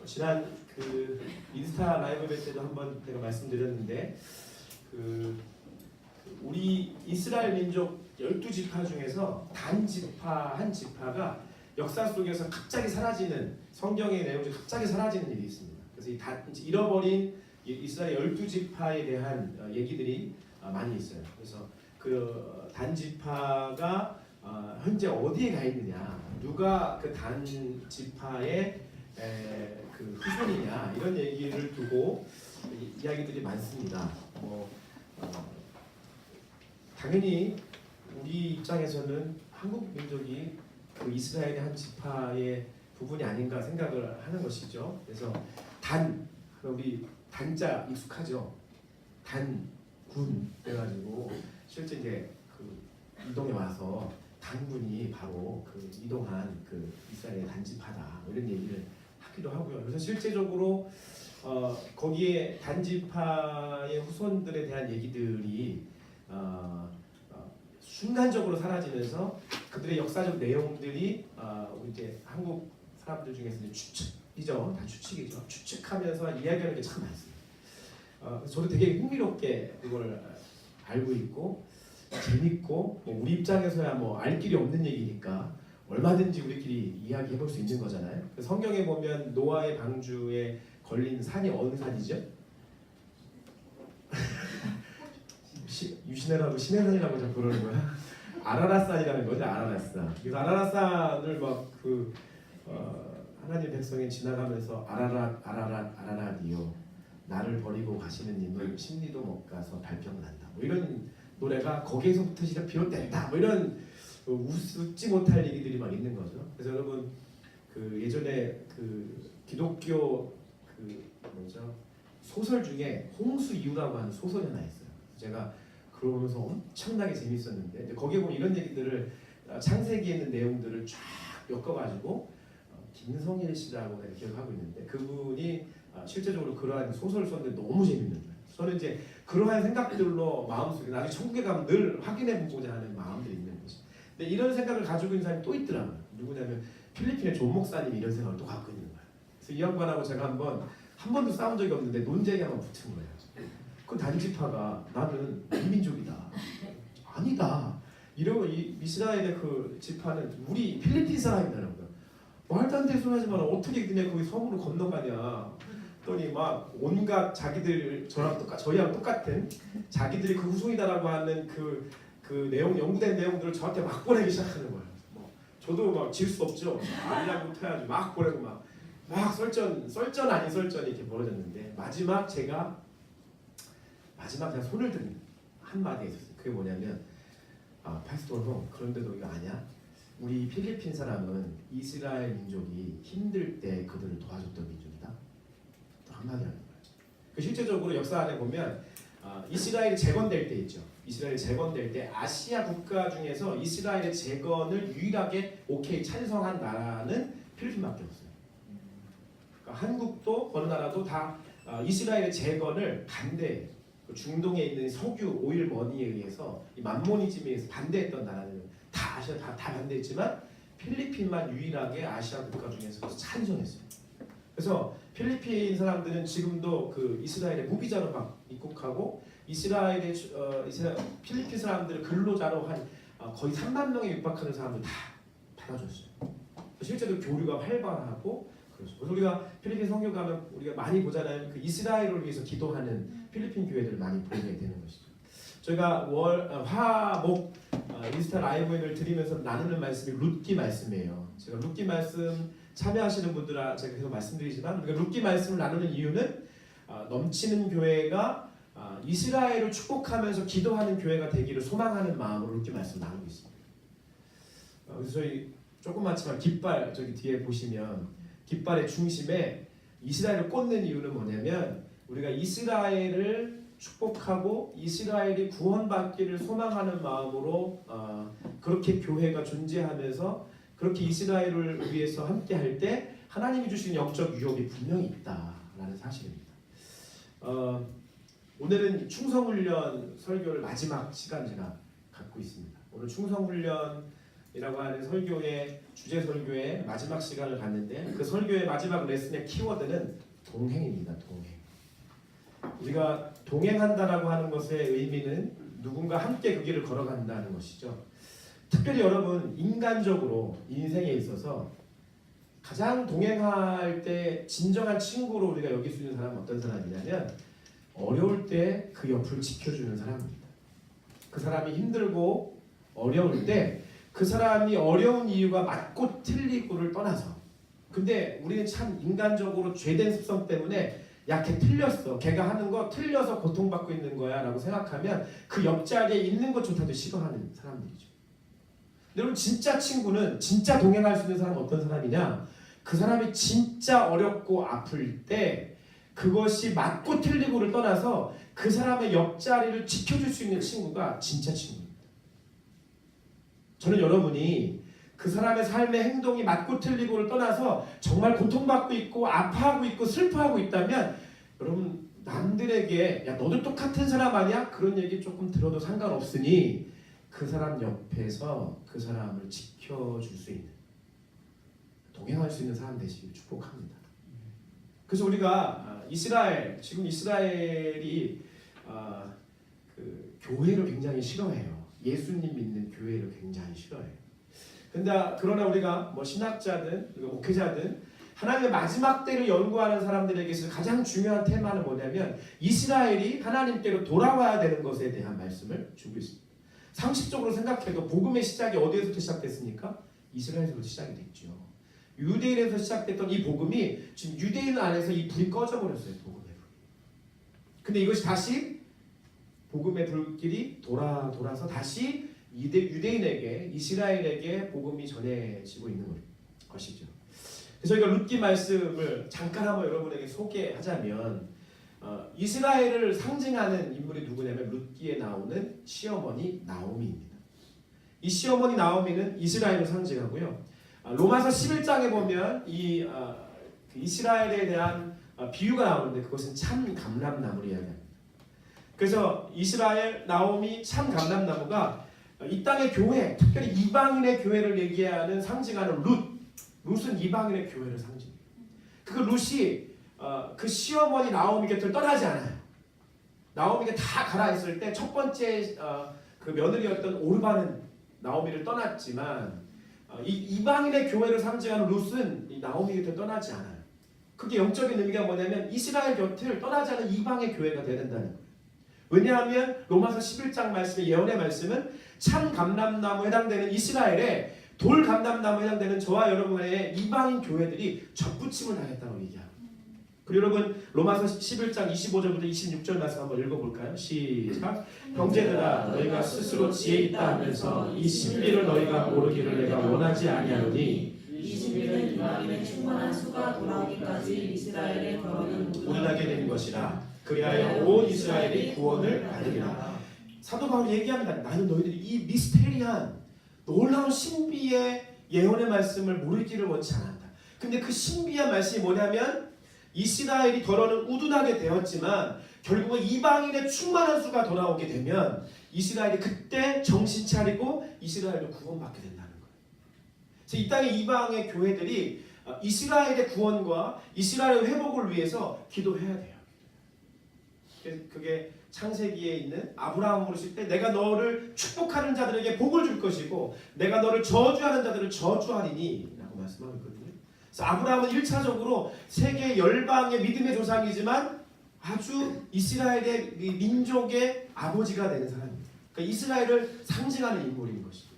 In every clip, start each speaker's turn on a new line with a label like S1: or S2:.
S1: 지난 그 인스타 라이브 뵐 때도 한번 제가 말씀드렸는데 우리 이스라엘 민족 12지파 중에서 단 지파 한 지파가 역사 속에서 갑자기 사라지는 성경의 내용 중에 갑자기 사라지는 일이 있습니다. 그래서 잃어버린 이스라엘 12지파에 대한 얘기들이 많이 있어요. 그래서 그 단 지파가 현재 어디에 가 있느냐, 누가 그 단 지파의 그 후손이냐, 이런 얘기를 두고 이야기들이 많습니다. 당연히 우리 입장에서는 한국 민족이 그 이스라엘의 한 지파의 부분이 아닌가 생각을 하는 것이죠. 그래서 우리 단자 익숙하죠. 단군 그래가지고 실제 이제 그 이동해 와서 단군이 바로 그 이동한 그 이스라엘의 단지파다, 이런 얘기를 하기도 하고요. 그래서 실제적으로 거기에 단지파의 후손들에 대한 얘기들이 순간적으로 사라지면서 그들의 역사적 내용들이 우리 이제 한국 사람들 중에서 이제 추측이죠, 다 추측이죠. 추측하면서 이야기하는 게 참 많습니다. 저도 되게 흥미롭게 그걸 알고 있고 재밌고, 우리 입장에서야 알 길이 없는 얘기니까 얼마든지 우리끼리 이야기해 볼 수 있는 거잖아요. 성경에 보면 노아의 방주에 걸린 산이 어느 산이죠? 유신해라고 신해산이라고 좀 부르는 거야. 아라랏산이라는 거죠. 아라랏산. 그래서 아라랏산을 하나님 백성이 지나가면서 아라랏이요, 나를 버리고 가시는 님은 심리도 못 가서 발병 난다, 이런 노래가 거기에서부터 비롯된다, 이런 웃지 못할 얘기들이 막 있는 거죠. 그래서 여러분 예전에 기독교 소설 중에 홍수 이유라고 하는 소설이 하나 있어요. 제가 그러면서 엄청나게 재밌었는데, 거기에 보면 이런 얘기들을 창세기에 있는 내용들을 쫙 엮어가지고 김성일 씨라고 내가 기억하고 있는데, 그분이 실제적으로 그러한 소설을 썼는데 너무 재밌는 거예요. 저는 이제 그러한 생각들로 마음속에 나중에 천국에 가면 늘 확인해보고자 하는 마음들이 있는 거죠. 근데 이런 생각을 가지고 있는 사람이 또 있더라고요. 누구냐면 필리핀의 존 목사님이 이런 생각을 또 갖고 있는 거예요. 그래서 이 양반하고 제가 한 번도 싸운 적이 없는데 논쟁이 한번 붙은 거예요. 그 단지파가 나는 민민족이다, 아니다, 이러고 이스라엘의 그 지파는 우리 필리핀 사람이라는 거예요. 말도 안 되는 소리 하지 마라, 어떻게 그냥 거기 섬으로 건너가냐. 그랬더니 막 온갖 자기들 저희랑 똑같은 자기들이 그 후손이다라고 하는 그 내용, 연구된 내용들을 저한테 막 보내기 시작하는 거예요. 저도 막 질 수 없죠. 아니라고 해야지 막 보내고 막 썰전 아닌 썰전이 이렇게 벌어졌는데, 마지막 제가 손을 든 한마디가 있었어요. 그게 뭐냐면, 파스토 형, 그런데 너 이거 아냐? 우리 필리핀 사람은 이스라엘 민족이 힘들 때 그들을 도와줬던 민족이다, 또 한마디 하는 거예요. 실제적으로 역사 안에 보면 이스라엘이 재건될 때 있죠. 이스라엘이 재건될 때 아시아 국가 중에서 이스라엘의 재건을 유일하게 오케이 찬성한 나라는 필리핀밖에 없어요. 그러니까 한국도 어느 나라도 다 이스라엘의 재건을 반대해요. 중동에 있는 석유, 오일 머니에 의해서 이 만모니즘에 의해서 반대했던 나라는 다 아시아 다 반대했지만 필리핀만 유일하게 아시아 국가 중에서 찬성했어요. 그래서 필리핀 사람들은 지금도 그 이스라엘의 무비자로 막 입국하고, 필리핀 사람들을 근로자로 한 거의 3만 명에 육박하는 사람들 다 받아줬어요. 실제로 교류가 활발하고, 그래서 우리가 필리핀 선교 가면 우리가 많이 보잖아요. 그 이스라엘을 위해서 기도하는 필리핀 교회들을 많이 보게 되는 것이죠. 저희가 화목 인스타 라이브를 드리면서 나누는 말씀이 룻기 말씀이에요. 제가 룻기 말씀 참여하시는 분들아 제가 계속 말씀드리지만, 우리가 룻기 말씀을 나누는 이유는 넘치는 교회가 이스라엘을 축복하면서 기도하는 교회가 되기를 소망하는 마음으로 룻기 말씀을 나누고 있습니다. 그래서 저희 조그맣지만 깃발 저기 뒤에 보시면 깃발의 중심에 이스라엘을 꽂는 이유는 뭐냐면, 우리가 이스라엘을 축복하고 이스라엘이 구원받기를 소망하는 마음으로 그렇게 교회가 존재하면서 그렇게 이스라엘을 위해서 함께 할 때 하나님이 주시는 영적 유업이 분명히 있다라는 사실입니다. 오늘은 충성훈련 설교를 마지막 시간 제가 갖고 있습니다. 오늘 충성훈련 이라고 하는 설교의 주제 설교의 마지막 시간을 갖는데 그 설교의 마지막 레슨의 키워드는 동행입니다. 동행. 우리가 동행한다라고 하는 것의 의미는 누군가 함께 그 길을 걸어간다는 것이죠. 특별히 여러분 인간적으로 인생에 있어서 가장 동행할 때 진정한 친구로 우리가 여길 수 있는 사람은 어떤 사람이냐면 어려울 때 그 옆을 지켜주는 사람입니다. 그 사람이 힘들고 어려울 때 그 사람이 어려운 이유가 맞고 틀리고를 떠나서 근데 우리는 참 인간적으로 죄된 습성 때문에 야, 걔 틀렸어. 걔가 하는 거 틀려서 고통받고 있는 거야 라고 생각하면 그 옆자리에 있는 것조차도 싫어하는 사람들이죠. 여러분 진짜 친구는 진짜 동행할 수 있는 사람은 어떤 사람이냐? 그 사람이 진짜 어렵고 아플 때 그것이 맞고 틀리고를 떠나서 그 사람의 옆자리를 지켜줄 수 있는 친구가 진짜 친구입니다. 저는 여러분이 그 사람의 삶의 행동이 맞고 틀리고를 떠나서 정말 고통받고 있고 아파하고 있고 슬퍼하고 있다면 여러분 남들에게 야 너도 똑같은 사람 아니야? 그런 얘기 조금 들어도 상관없으니 그 사람 옆에서 그 사람을 지켜줄 수 있는 동행할 수 있는 사람 되시길 축복합니다. 그래서 우리가 지금 이스라엘이 그 교회를 굉장히 싫어해요. 예수님 믿는 교회를 굉장히 싫어해요. 그러나 우리가 뭐 신학자든 목회자든 하나님의 마지막 때를 연구하는 사람들에게서 가장 중요한 테마는 뭐냐면 이스라엘이 하나님께로 돌아와야 되는 것에 대한 말씀을 주고 있습니다. 상식적으로 생각해도 복음의 시작이 어디에서부터 시작됐습니까? 이스라엘에서부터 시작이 됐죠. 유대인에서 시작됐던 이 복음이 지금 유대인 안에서 이 불이 꺼져버렸어요. 복음의 불이. 근데 이것이 다시 복음의 불길이 돌아서 다시 유대인에게 이스라엘에게 복음이 전해지고 있는 것이죠. 그래서 저희가 룻기 말씀을 잠깐 한번 여러분에게 소개하자면 이스라엘을 상징하는 인물이 누구냐면 룻기에 나오는 시어머니 나오미입니다. 이 시어머니 나오미는 이스라엘을 상징하고요. 로마서 11장에 보면 이 이스라엘에 대한 비유가 나오는데 그것은 참 감람나무를 이야기합니다. 그래서 이스라엘 나오미 참 감람나무가 이 땅의 교회, 특별히 이방인의 교회를 얘기하는 상징하는 룻은 이방인의 교회를 상징해요. 그 룻이 그 시어머니 나오미 곁을 떠나지 않아요. 나오미가 다 가라 했을 때 첫 번째 그 며느리였던 오르바는 나오미를 떠났지만 이 이방인의 교회를 상징하는 룻은 이 나오미 곁을 떠나지 않아요. 그게 영적인 의미가 뭐냐면 이스라엘 곁을 떠나지 않은 이방의 교회가 되야 된다는 거예요. 왜냐하면 로마서 11장 말씀의 예언의 말씀은 참 감람나무에 해당되는 이스라엘에 돌 감람나무에 해당되는 저와 여러분의 이방인 교회들이 접붙임을 당했다고 얘기합니다. 그리고 여러분 로마서 11장 25절부터 26절 말씀 한번 읽어볼까요? 시작. 형제들아 너희가 스스로 지혜 있다 하면서 이 신비를 너희가 모르기를 내가 원하지 아니하노니
S2: 이 신비는 이방인의 충만한 수가 돌아오기까지 이스라엘의 결혼은
S1: 무난하게 된 것이라 그리하여 온 이스라엘이 구원을 받으리라. 사도 바울이 얘기합니다. 나는 너희들이 이 미스테리한 놀라운 신비의 예언의 말씀을 모르기를 원치 않았다. 근데 그 신비한 말씀이 뭐냐면 이스라엘이 더러는 우둔하게 되었지만 결국은 이방인의 충만한 수가 돌아오게 되면 이스라엘이 그때 정신 차리고 이스라엘을 구원받게 된다는 거예요. 그래서 이 땅의 이방의 교회들이 이스라엘의 구원과 이스라엘의 회복을 위해서 기도해야 돼요. 그게 창세기에 있는 아브라함으로 칠 때 내가 너를 축복하는 자들에게 복을 줄 것이고 내가 너를 저주하는 자들을 저주하리니 라고 말씀하고 있거든요. 그래서 아브라함은 1차적으로 세계 열방의 믿음의 조상이지만 아주 이스라엘의 민족의 아버지가 되는 사람입니다. 그러니까 이스라엘을 상징하는 인물인 것이죠.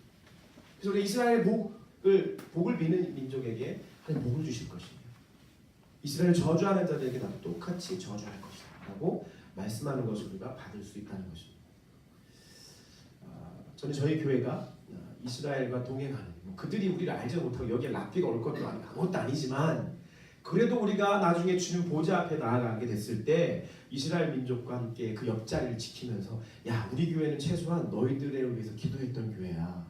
S1: 그래서 우리 이스라엘 복을 비는 민족에게 하나님 복을 주실 것이며 이스라엘 저주하는 자들에게 나도 똑같이 저주할 것이다 라고 말씀하는 것을 우리가 받을 수 있다는 것입니다. 저는 저희 교회가 이스라엘과 동행하는 그들이 우리를 알지 못하고 여기에 랍비가 올 것도 아니고 아무것도 아니지만 그래도 우리가 나중에 주님 보좌 앞에 나아가게 됐을 때 이스라엘 민족과 함께 그 옆자리를 지키면서 야 우리 교회는 최소한 너희들을 위해서 기도했던 교회야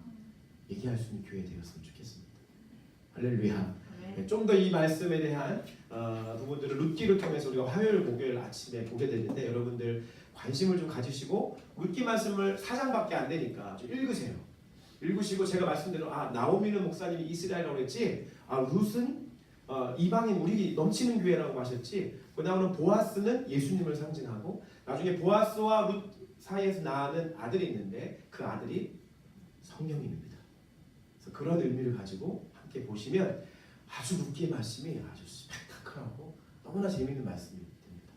S1: 얘기할 수 있는 교회 되었으면 좋겠습니다. 할렐루야. 좀 더 이 말씀에 대한 부분들을 룻기를 통해서 우리가 화요일 목요일 아침에 보게 되는데 여러분들 관심을 좀 가지시고 룻기 말씀을 4장밖에 안 되니까 좀 읽으세요. 읽으시고 제가 말씀대로 나오미는 목사님이 이스라엘이라고 했지, 룻은 이방인 우리 넘치는 교회라고 하셨지. 그 다음은 보아스는 예수님을 상징하고, 나중에 보아스와 룻 사이에서 낳는 아들이 있는데 그 아들이 성령님입니다. 그래서 그런 의미를 가지고 함께 보시면 아주 룻기의 말씀이 아주 스펙타클하고 너무나 재미있는 말씀이 됩니다.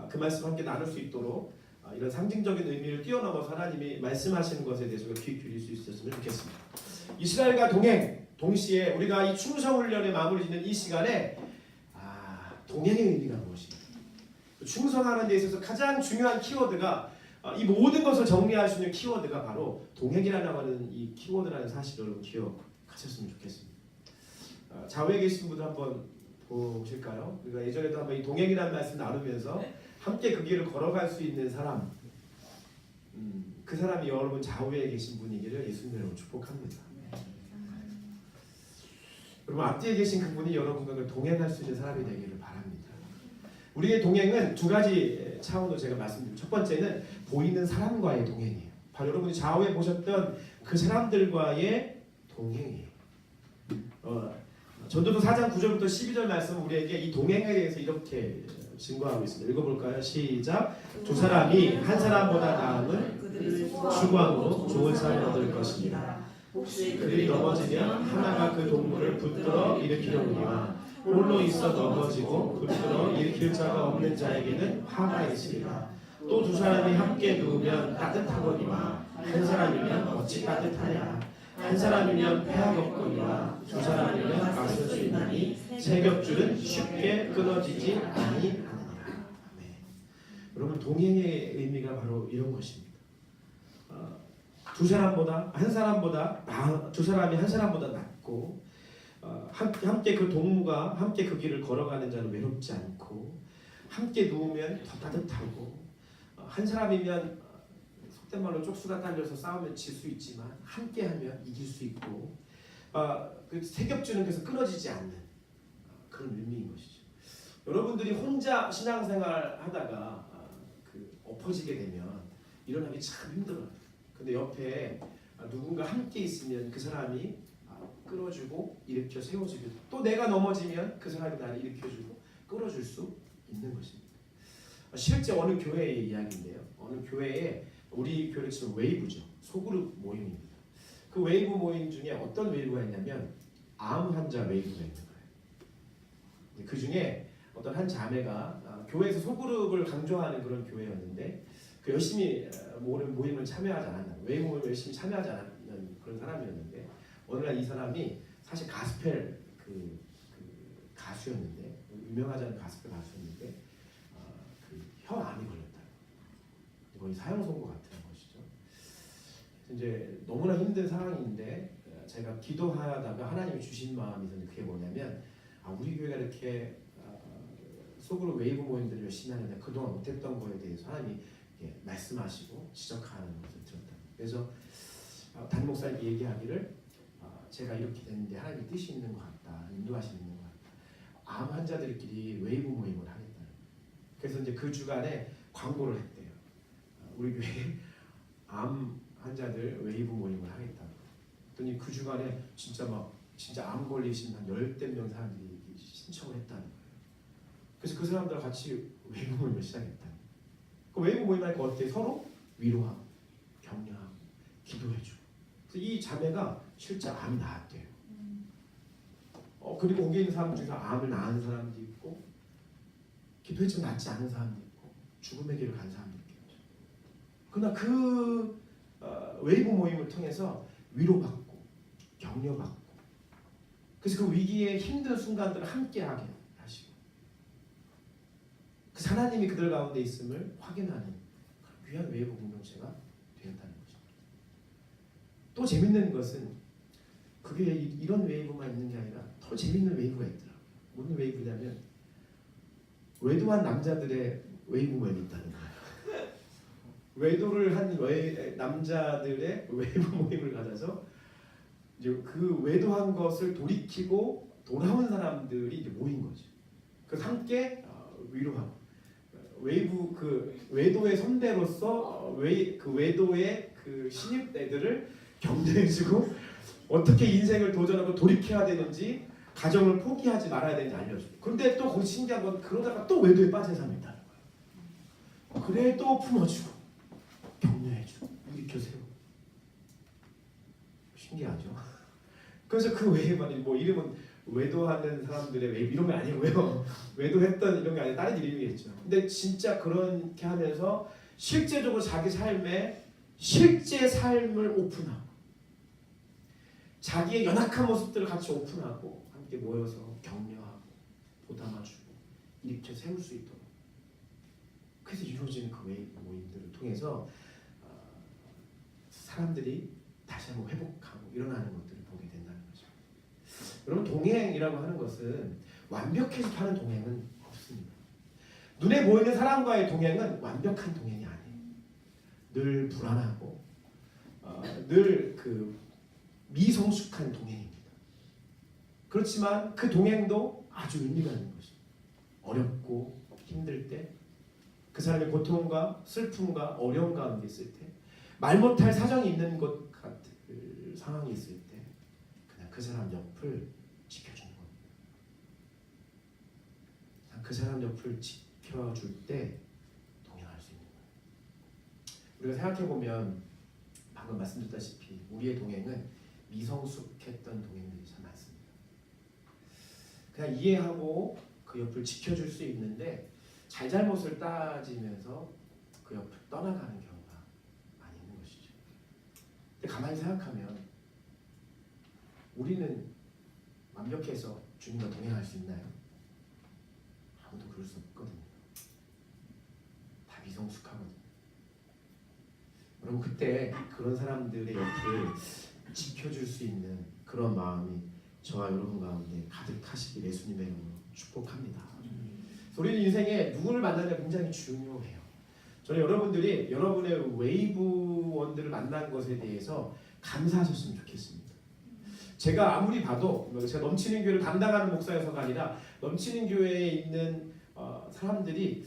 S1: 그 말씀 함께 나눌 수 있도록 이런 상징적인 의미를 뛰어넘어서 하나님이 말씀하시는 것에 대해서 귀 기울일 수 있었으면 좋겠습니다. 이스라엘과 동시에 우리가 이 충성훈련에 마무리 짓는 이 시간에 동행의 의미가 무엇인가? 충성하는 데 있어서 가장 중요한 키워드가, 이 모든 것을 정리할 수 있는 키워드가 바로 동행이라는 하는 이 키워드라는 사실을 여러분 기억하셨으면 좋겠습니다. 좌우에 계신 분들 한번 보실까요? 우리가 예전에도 한번 이 동행이라는 말씀 나누면서 함께 그 길을 걸어갈 수 있는 사람, 그 사람이 여러분 좌우에 계신 분이기를 예수님으로 축복합니다. 여러분 앞뒤에 계신 그분이 여러분과 동행할 수 있는 사람이 되기를 바랍니다. 우리의 동행은 두 가지 차원으로 제가 말씀드립니다. 첫 번째는 보이는 사람과의 동행이에요. 바로 여러분이 좌우에 보셨던 그 사람들과의 동행이에요. 전도서 4장 9절부터 12절 말씀은 우리에게 이 동행에 대해서 이렇게 증거하고 있습니다. 읽어볼까요? 시작. 두 사람이 한 사람보다 나음은 추구함으로 좋은 삶을 얻을 것입니다.
S2: 혹시
S1: 그들이 넘어지면 하나가 그 동물을 붙들어 일으키려니와 홀로 있어 넘어지고 붙들어 일으킬 자가 없는 자에게는 화가 있으리라. 또 두 사람이 함께 누우면 따뜻하거니와 한 사람이면 어찌 따뜻하냐. 한 사람이면 패하겠거니와 두 사람이면 맞설 수 있나니 세 겹줄은 쉽게 끊어지지 아니하느니라. 여러분 동행의 의미가 바로 이런 것입니다. 두 사람이 한 사람보다 낫고, 함께 그 동무가 함께 그 길을 걸어가는 자는 외롭지 않고, 함께 누우면 더 따뜻하고, 한 사람이면 속된 말로 쪽수가 딸려서 싸우면 질 수 있지만 함께하면 이길 수 있고, 그 세겹주는 그래서 끊어지지 않는 그런 의미인 것이죠. 여러분들이 혼자 신앙생활 하다가 엎어지게 되면 일어나기 참 힘들어요. 근데 옆에 누군가 함께 있으면 그 사람이 끌어주고 일으켜 세워주고, 또 내가 넘어지면 그 사람이 나를 일으켜주고 끌어줄 수 있는 것입니다. 실제 어느 교회의 이야기인데요. 어느 교회에, 우리 교회를 치면 웨이브죠. 소그룹 모임입니다. 그 웨이브 모임 중에 어떤 웨이브가 있냐면 암 환자 웨이브가 있는 거예요. 그 중에 어떤 한 자매가 교회에서 소그룹을 강조하는 그런 교회였는데, 그 열심히 모임을 참여하지 않았나, 웨이브 모임을 열심히 참여하지 않았는 그런 사람이었는데, 어느 날 이 사람이 사실 가스펠 그 가수였는데, 유명하지 않은 가스펠 가수였는데 혀암이 걸렸다. 거의 사형 선고 같은 것이죠. 이제 너무나 힘든 상황인데 제가 기도하다가 하나님이 주신 마음이 그게 뭐냐면, 우리 교회가 이렇게 속으로 웨이브 모임들을 열심히 하는데 그동안 못했던 거에 대해서 하나님이 말씀하시고 지적하는 것을 들었다. 그래서 담임 목사님이 얘기하기를, 제가 이렇게 됐는데 하나님이 뜻이 있는 것 같다, 인도하시는 것 같다. 암 환자들끼리 웨이브 모임을 하겠다. 그래서 이제 그 주간에 광고를 했대요. 우리 교회 암 환자들 웨이브 모임을 하겠다고. 그랬더니 그 주간에 진짜 암 걸리신 한 10대 명 사람들이 신청을 했다는 거예요. 그래서 그 사람들과 같이 웨이브 모임을 시작했다. 그 웨이브 모임 하니까 어때? 서로 위로하고 격려하고 기도해주고. 그래서 이 자매가 실제 암이 나았대요. 그리고 거기 있는 사람 중에서 암을 낳은 사람도 있고, 기도했지만 낫지 않은 사람도 있고, 죽음의 길을 간 사람도 있겠죠. 그러나 그 웨이브 모임을 통해서 위로받고 격려받고, 그래서 그 위기의 힘든 순간들을 함께하게 하시고, 그 하나님이 그들 가운데 있음을 확인하는 귀한 웨이브 공동체가 되었다는 거죠. 또 재밌는 것은 그게 이런 웨이브만 있는 게 아니라 더 재밌는 웨이브가 있더라고요. 무슨 웨이브냐면 외도한 남자들의 웨이브 모임이 있다는 거예요. 외도를 한 남자들의 웨이브 모임을 가져서 이제 그 외도한 것을 돌이키고 돌아온 사람들이 이제 모인 거죠. 그래서 함께 위로하고, 웨이브 그 외도의 선배로서 그 외도의 그 신입 애들을 격려해주고 어떻게 인생을 도전하고 돌이켜야 되는지 가정을 포기하지 말아야 되는지 알려주고 그런데 또 거기 신기한 건 그러다가 또 외도에 빠진 사람이 있다는 거예요. 그래 또 품어주고 격려해주고 일으켜 세우고 신기하죠. 그래서 그 외에 말이 뭐 이름은 외도하는 사람들의 외 이런 게 아니고요. 외도했던 이런 게 아니라 다른 이름이겠죠. 근데 진짜 그렇게 하면서 실제적으로 자기 삶에 실제 삶을 오픈하고 자기의 연약한 모습들을 같이 오픈하고 함께 모여서 격려하고 보담아주고 일으켜 세울 수 있도록 그래서 이루어지는 그 웨이브 모임들을 통해서 사람들이 다시 한번 회복하고 일어나는 것들을 보게 된다는 거죠. 여러분 동행이라고 하는 것은 완벽해서 하는 동행은 없습니다. 눈에 보이는 사람과의 동행은 완벽한 동행이 아니에요. 늘 불안하고 늘 그 미성숙한 동행입니다. 그렇지만 그 동행도 아주 의미가 있는 것이죠. 어렵고 힘들 때 그 사람의 고통과 슬픔과 어려움 가운데 있을 때 말 못할 사정이 있는 것 같은 상황이 있을 때 그냥 그 사람 옆을 지켜주는 겁니다. 그 사람 옆을 지켜줄 때 동행할 수 있는 거예요. 우리가 생각해보면 방금 말씀드렸다시피 우리의 동행은 미성숙했던 동행들이 참 많습니다. 그냥 이해하고 그 옆을 지켜줄 수 있는데 잘잘못을 따지면서 그 옆을 떠나가는 경우가 많이 있는 것이죠. 근데 가만히 생각하면 우리는 완벽해서 주님과 동행할 수 있나요? 아무도 그럴 수 없거든요. 다 미성숙하거든요. 여러분 그때 그런 사람들의 옆을 지켜줄 수 있는 그런 마음이 저와 여러분 가운데 가득하시길 예수님의 이름으로 축복합니다. 우리는 인생에 누구를 만나느냐 굉장히 중요해요. 저는 여러분들이 여러분의 웨이브원들을 만난 것에 대해서 감사하셨으면 좋겠습니다. 제가 아무리 봐도 제가 넘치는 교회를 담당하는 목사여서가 아니라 넘치는 교회에 있는 사람들이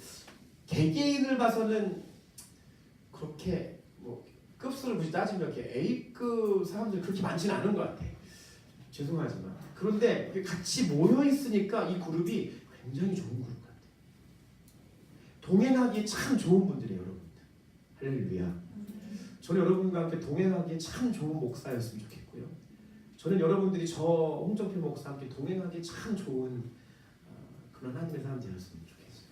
S1: 개개인을 봐서는 그렇게 뭐 급수를 굳이 따지면 이렇게 A급 사람들이 그렇게 많지는 않은 것 같아요. 죄송하지만 그런데 같이 모여 있으니까 이 그룹이 굉장히 좋은 그룹 같아요. 동행하기에 참 좋은 분들이에요, 여러분들. 할렐루야. 저는 여러분과 함께 동행하기에 참 좋은 목사였으면 좋겠고요. 저는 여러분들이 저 홍정필 목사와 함께 동행하기에 참 좋은 그런 하나님의 사람 되었으면 좋겠어요.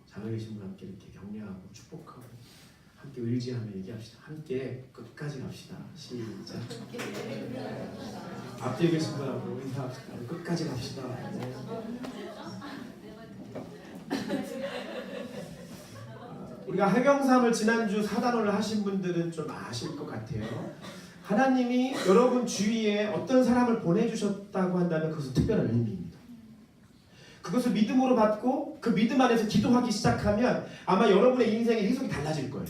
S1: 자가 계신 분 함께 이렇게 격려하고 축복하고 함께 의지하며 얘기합시다. 함께 끝까지 갑시다. 시작. 앞뒤에 계신 분하고 인사합시다. 끝까지 갑시다. 네. 우리가 해경삼을 지난주 사단원을 하신 분들은 좀 아실 것 같아요. 하나님이 여러분 주위에 어떤 사람을 보내주셨다고 한다면 그것은 특별한 의미입니다. 그것을 믿음으로 받고 그 믿음 안에서 기도하기 시작하면 아마 여러분의 인생의 해석이 달라질 거예요.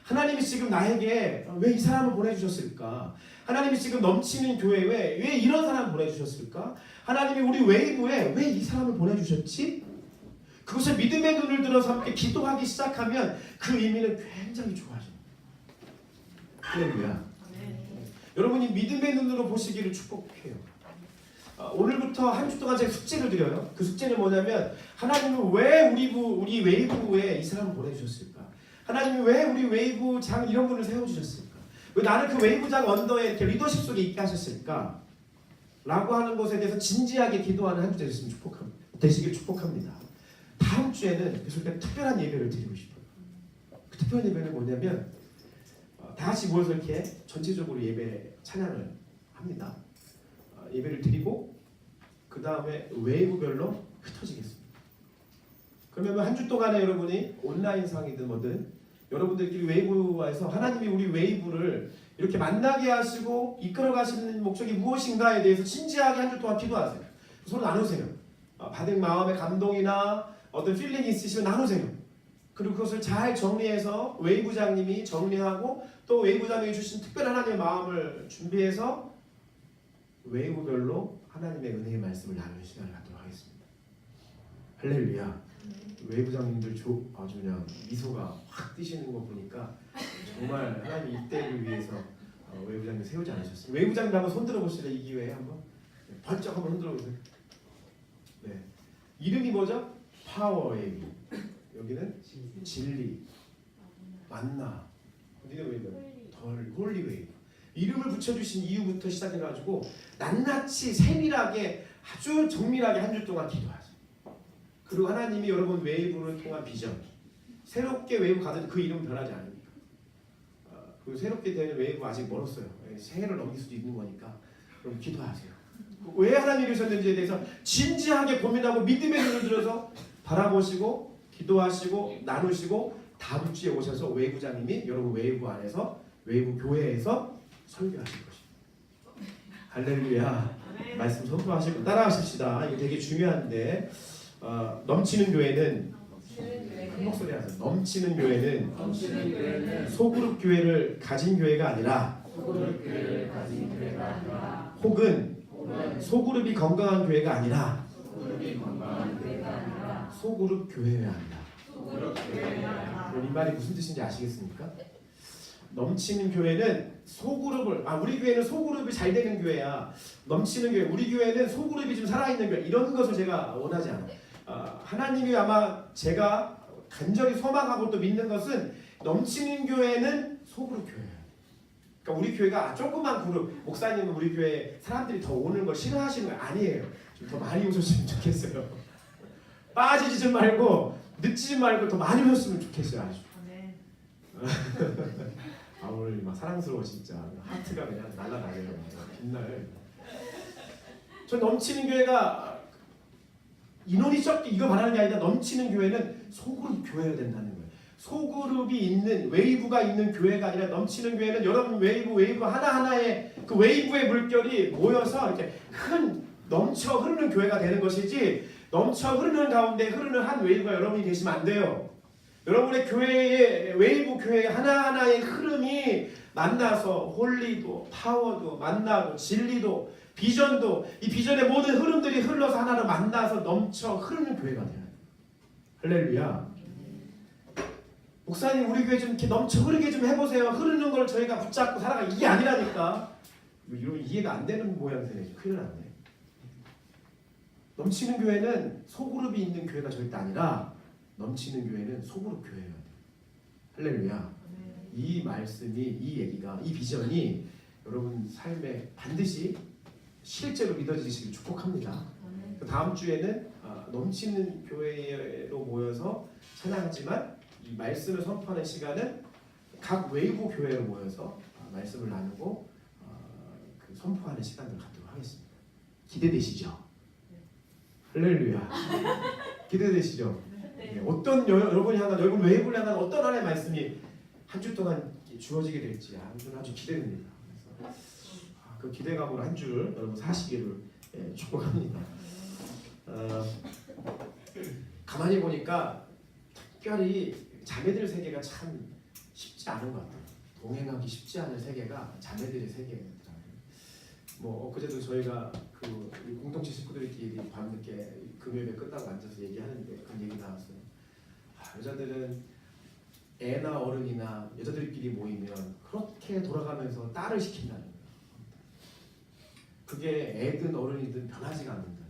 S1: 하나님이 지금 나에게 왜 이 사람을 보내주셨을까? 하나님이 지금 넘치는 교회에 왜 이런 사람을 보내주셨을까? 하나님이 우리 웨이브에 왜 이 사람을 보내주셨지? 그것을 믿음의 눈을 들어서 함께 기도하기 시작하면 그 의미는 굉장히 좋아집니다. 할렐루야. 여러분이 믿음의 눈으로 보시기를 축복해요. 오늘부터 한 주 동안 제가 숙제를 드려요. 그 숙제는 뭐냐면 하나님은 왜 우리 웨이브에 이 사람을 보내주셨을까? 하나님이 왜 우리 웨이브장 이런 분을 세워주셨을까? 왜 나를 그 웨이브장 언더에 이렇게 리더십 속에 있게 하셨을까? 라고 하는 것에 대해서 진지하게 기도하는 한 주 되시길 축복합니다. 다음 주에는 그래서 특별한 예배를 드리고 싶어요. 그 특별한 예배는 뭐냐면 다 같이 모여서 이렇게 전체적으로 예배 찬양을 합니다. 예배를 드리고 그 다음에 웨이브별로 흩어지겠습니다. 그러면 한 주 동안에 여러분이 온라인상이든 뭐든 여러분들끼리 웨이브에서 하나님이 우리 웨이브를 이렇게 만나게 하시고 이끌어 가시는 목적이 무엇인가에 대해서 진지하게 한 주 동안 기도하세요. 서로 나누세요. 받은 마음의 감동이나 어떤 필링이 있으시면 나누세요. 그리고 그것을 잘 정리해서 웨이브장님이 정리하고 또 웨이브장님이 주신 특별한 하나님의 마음을 준비해서 웨이브별로 하나님의 은혜의 말씀을 나누는 시간을 갖도록 하겠습니다. 할렐루야. 웨이브장님들 아주 그냥 미소가 확 띄시는 거 보니까 정말 하나님이 이때를 위해서 외부장님 세우지 않으셨어요. 외부장님 한번 손 들어보실래요? 이 기회에 한번 번쩍 한번 흔들어 보세요. 네, 이름이 뭐죠? 파워 웨이브. 여기는 진리, 만나. 어디가 웨이브? 덜 홀리 웨이브. 이름을 붙여주신 이유부터 시작해가지고 낱낱이 세밀하게 아주 정밀하게 한 주 동안 기도하죠. 그리고 하나님이 여러분 웨이브를 통한 비전, 새롭게 웨이브 가든 그 이름은 변하지 않습니다. 그 새롭게 되는 웨이브 아직 멀었어요. 새해를 넘길 수도 있는 거니까 그럼 기도하세요. 왜 하나님이 이러셨는지에 대해서 진지하게 고민하고 믿음의 눈을 들어서 바라보시고 기도하시고 나누시고 다음 주에 오셔서 웨이브장님이 여러분 웨이브 안에서 웨이브 교회에서 설교하실 것입니다. 할렐루야. 말씀 선포하시고 따라하십시다. 이거 되게 중요한데 넘치는 교회는 큰 목소리 하세요. 넘치는 교회는 소그룹 교회를 가진 교회가 아니라 혹은 소그룹이 건강한 교회가 아니라 소그룹 교회여야 한다. 이 말이 무슨 뜻인지 아시겠습니까? 넘치는 교회는 소그룹을 우리 교회는 소그룹이 잘 되는 교회야. 넘치는 교회, 우리 교회는 소그룹이 좀 살아있는 교회. 이런 것을 제가 원하지 않아요. 하나님이 아마 제가 간절히 소망하고 또 믿는 것은 넘치는 교회는 소그룹 교회예요. 그러니까 우리 교회가 조그만 그룹, 목사님은 우리 교회 사람들이 더 오는 걸 싫어하시는 거 아니에요. 좀 더 많이 오셨으면 좋겠어요. 빠지지 좀 말고 늦지 말고 더 많이 오셨으면 좋겠어요. 아주. 오늘 막 사랑스러워 진짜. 하트가 그냥 날아다녀요. 빛나요. 저 넘치는 교회가 인원이 적게 이거 말하는 게 아니라 넘치는 교회는 소그룹 교회가 된다는 거예요. 소그룹이 있는 웨이브가 있는 교회가 아니라 넘치는 교회는 여러분 웨이브 하나하나의 그 웨이브의 물결이 모여서 이렇게 큰 넘쳐 흐르는 교회가 되는 것이지 넘쳐 흐르는 가운데 흐르는 한 웨이브가 여러분이 되시면 안 돼요. 여러분의 교회의 웨이브 교회 하나하나의 흐름이 만나서 홀리도 파워도 만나고 진리도 비전도 이 비전의 모든 흐름들이 흘러서 하나로 만나서 넘쳐 흐르는 교회가 돼요. 할렐루야. 목사님 우리 교회 좀 이렇게 넘쳐 흐르게 좀 해보세요. 흐르는 걸 저희가 붙잡고 살아가 이게 아니라니까. 이러면 이해가 안 되는 모양새네. 큰일 났네. 넘치는 교회는 소그룹이 있는 교회가 절대 아니라 넘치는 교회는 소그룹 교회예요. 할렐루야. 이 말씀이 이 얘기가 이 비전이 여러분 삶에 반드시 실제로 믿어지시길 축복합니다. 다음 주에는 넘치는 교회로 모여서 찬양하지만 이 말씀을 선포하는 시간은 각 웨이브 교회로 모여서 말씀을 나누고 그 선포하는 시간을 갖도록 하겠습니다. 기대되시죠? 할렐루야. 기대되시죠? 네. 어떤 여러분이 향한 여러분 웨이브를 향한 어떤 하나의 말씀이 한 주 동안 주어지게 될지 아주 기대됩니다. 그래서 그 기대감으로 한 주를 여러분 사시기를 축복합니다. 가만히 보니까 특별히 자매들 세계가 참 쉽지 않은 것 같아요. 동행하기 쉽지 않은 세계가 자매들의 세계더라고요. 뭐 엊그제도 저희가 그 공동체 식구들끼리 밤늦게 금요일에 끝나고 앉아서 얘기하는데 그런 얘기 나왔어요. 여자들은 애나 어른이나 여자들끼리 모이면 그렇게 돌아가면서 딸을 시킨다는 거예요. 그게 애든 어른이든 변하지가 않는다.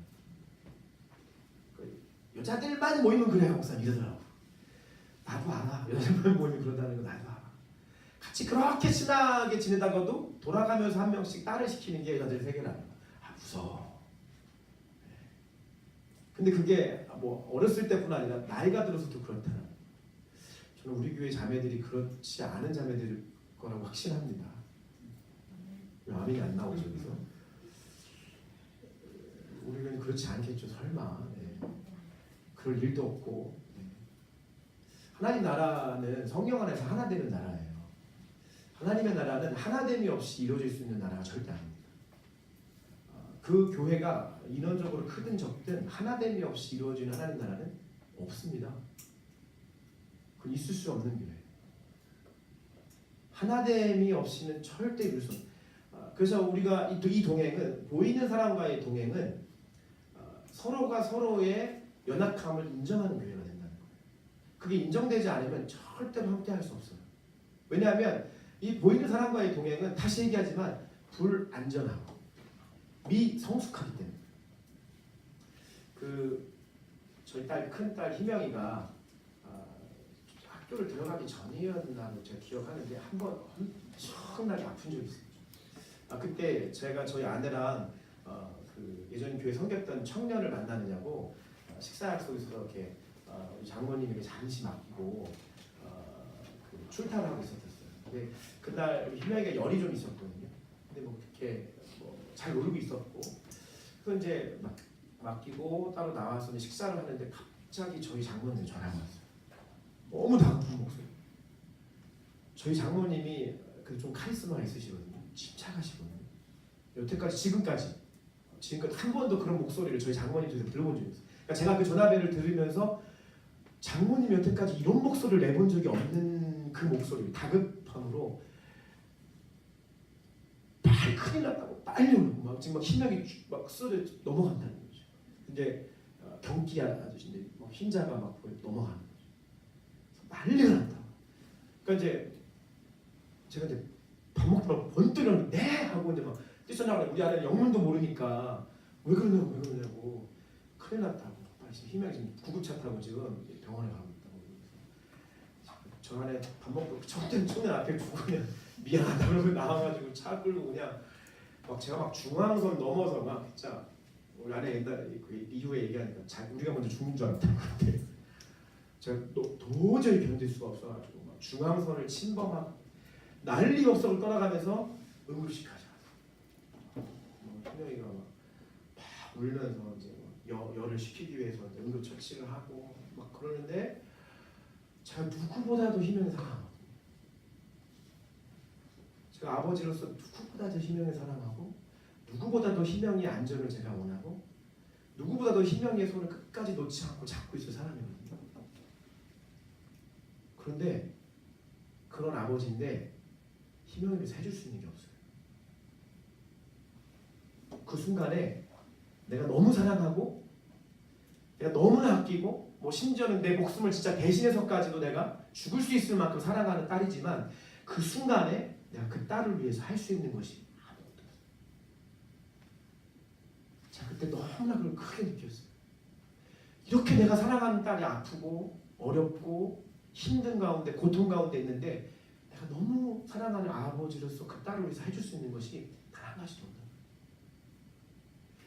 S1: 여자들만 모이면 그래요, 목사님 이러더라고. 나도 알아. 여자들만 모이면 그런다는 거 나도 알아. 같이 그렇게 친하게 지내다가도 돌아가면서 한 명씩 딸을 시키는 게 여자들의 세계라는 거야. 무서워. 근데 그게 뭐 어렸을 때뿐 아니라 나이가 들어서도 그렇다는 거야. 저는 우리 교회 자매들이 그렇지 않은 자매들일 거라고 확신합니다. 왜 아멘이 안 나오죠 여기서? 우리 교회는 그렇지 않겠죠 설마. 그럴 일도 없고. 하나님 나라는 성령 안에서 하나 되는 나라예요. 하나님의 나라는 하나됨이 없이 이루어질 수 있는 나라가 절대 아닙니다. 그 교회가 인원적으로 크든 적든 하나됨이 없이 이루어지는 하나님 나라는 없습니다. 그건 있을 수 없는 교회. 하나됨이 없이는 절대 이룰 수 없어요. 그래서 우리가 이 동행은 보이는 사람과의 동행은 서로가 서로의 연약함을 인정하는 교회가 된다는 거예요. 그게 인정되지 않으면 절대로 함께할 수 없어요. 왜냐하면 이 보이는 사람과의 동행은 다시 얘기하지만 불안전하고 미성숙하기 때문에 저희 큰 딸 희명이가 학교를 들어가기 전이었나 제가 기억하는데 한 번 엄청나게 아픈 적이 있어요. 그때 제가 저희 아내랑 예전 교회 섬겼던 청년을 만나느냐고 식사 약속에서 이렇게 장모님에게 잠시 맡기고 출타를 하고 있었어요. 근데 그날 희명이가 열이 좀 있었거든요. 근데 뭐 그렇게 잘 놀고 있었고 그래서 이제 맡기고 따로 나와서 식사를 하는데 갑자기 저희 장모님이 전화가 왔어요. 너무 다급한 목소리. 저희 장모님이 좀 카리스마가 있으시거든요. 침착하시거든요. 여태까지 지금까지 한 번도 그런 목소리를 저희 장모님한테 들어본 적이 없어요. 그러니까 제가 그 전화벨을 들으면서 장모님 여태까지 이런 목소리를 내본 적이 없는 그 목소리, 다급함으로 빨리 큰일 났다고 빨리 오고 막 지금 막 심장이 막 쓰러져 넘어간다는 거죠. 근데 경기 아저씨인데 막 흰자가 막 넘어가는 거죠. 난리가 났다. 그러니까 이제 제가 이제 밥 먹다가 번뜩 일어나서 네 하고 이제 막 뛰쳐나가고 우리 아내는 영문도 모르니까 왜 그러냐고 큰일 났다고 빨리 지금 희망이 지금 구급차 타고 지금 병원에 가고 있다고. 저 안에 밥 먹고 첫째 청년 앞에 두고 그냥 미안하다 그러고 나와가지고 차 끌고 그냥 막 제가 막 중앙선 넘어서 막 진짜 우리 아내 옛날에 그 이후에 얘기하니까 우리가 먼저 죽는 줄 알았다고. 근데 제가 도저히 견딜 수가 없어가지고 막 중앙선을 침범하고 난리업석을 떠나가면서 응급실까지 왔어. 희명이가 막 울면서 이제 열을 식히기 위해서 이제 응급처치를 하고 막 그러는데 제가 누구보다도 희명이 사랑하고 제가 아버지로서 누구보다도 희명이 사랑하고 누구보다도 희명이 안전을 제가 원하고 누구보다도 희명이의 손을 끝까지 놓지 않고 잡고 있을 사람이거든요. 그런데 그런 아버지인데 희명이를 위해서 해줄 수 있는 게 없어요. 그 순간에 내가 너무 사랑하고 내가 너무나 아끼고 심지어는 내 목숨을 진짜 대신해서까지도 내가 죽을 수 있을 만큼 사랑하는 딸이지만 그 순간에 내가 그 딸을 위해서 할 수 있는 것이 아무것도 없어요. 자, 그때 너무나 그걸 크게 느꼈어요. 이렇게 내가 사랑하는 딸이 아프고 어렵고 힘든 가운데 고통 가운데 있는데 내가 너무 사랑하는 아버지로서 그 딸을 위해서 해줄 수 있는 것이 단 한 가지도 없는 거예요.